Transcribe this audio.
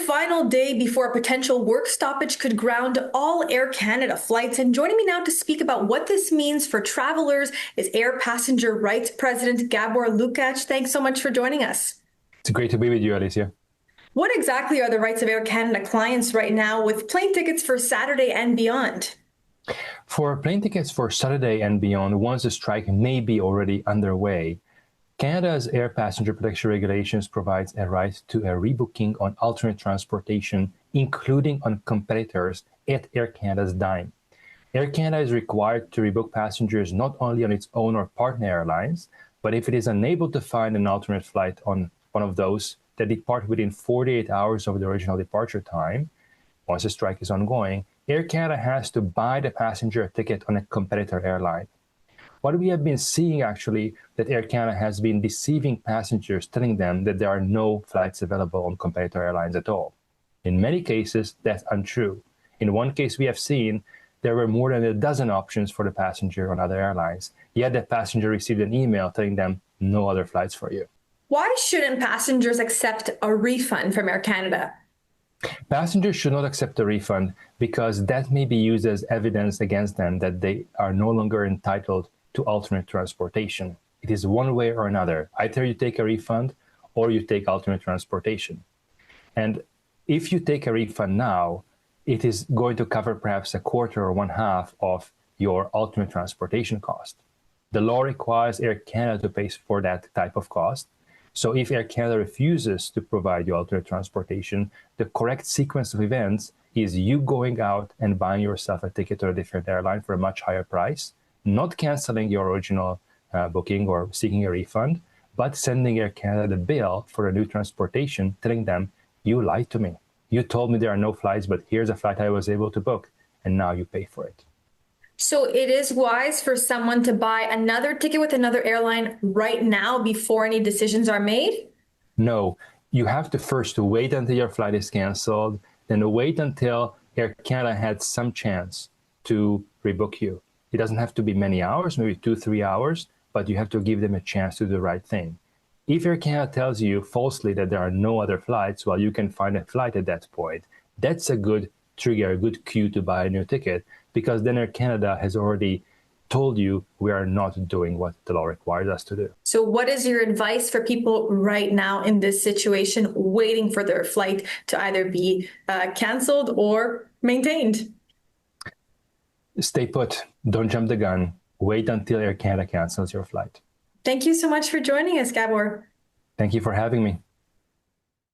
final day before a potential work stoppage could ground all Air Canada flights. And joining me now to speak about what this means for travelers is Air Passenger Rights President Gábor Lukács. Thanks so much for joining us. It's great to be with you, Alyssia. What exactly are the rights of Air Canada clients right now with plane tickets for Saturday and beyond? For plane tickets for Saturday and beyond, once the strike may be already underway, Canada's air passenger protection regulations provides a right to a rebooking on alternate transportation, including on competitors at Air Canada's dime. Air Canada is required to rebook passengers not only on its own or partner airlines, but if it is unable to find an alternate flight on one of those that depart within 48 hours of the original departure time, once the strike is ongoing, Air Canada has to buy the passenger a ticket on a competitor airline. What we have been seeing actually that Air Canada has been deceiving passengers, telling them that there are no flights available on competitor airlines at all. In many cases, that's untrue. In one case we have seen there were more than a dozen options for the passenger on other airlines, yet the passenger received an email telling them no other flights for you. Why shouldn't passengers accept a refund from Air Canada? Passengers should not accept a refund because that may be used as evidence against them that they are no longer entitled to alternate transportation. It is one way or another. Either you take a refund or you take alternate transportation. And if you take a refund now, it is going to cover perhaps a quarter or one half of your alternate transportation cost. The law requires Air Canada to pay for that type of cost. So if Air Canada refuses to provide you alternate transportation, the correct sequence of events is you going out and buying yourself a ticket to a different airline for a much higher price, not canceling your original booking or seeking a refund, but sending Air Canada the bill for a new transportation, telling them, you lied to me. You told me there are no flights, but here's a flight I was able to book, and now you pay for it. So it is wise for someone to buy another ticket with another airline right now before any decisions are made? No, you have to first wait until your flight is canceled, then wait until Air Canada had some chance to rebook you. It doesn't have to be many hours, maybe 2-3 hours, but you have to give them a chance to do the right thing. If Air Canada tells you falsely that there are no other flights, well, you can find a flight at that point. That's a good trigger, a good cue to buy a new ticket, because then Air Canada has already told you we are not doing what the law requires us to do. So what is your advice for people right now in this situation, waiting for their flight to either be canceled or maintained? Stay put. Don't jump the gun. Wait until Air Canada cancels your flight. Thank you so much for joining us, Gábor. Thank you for having me.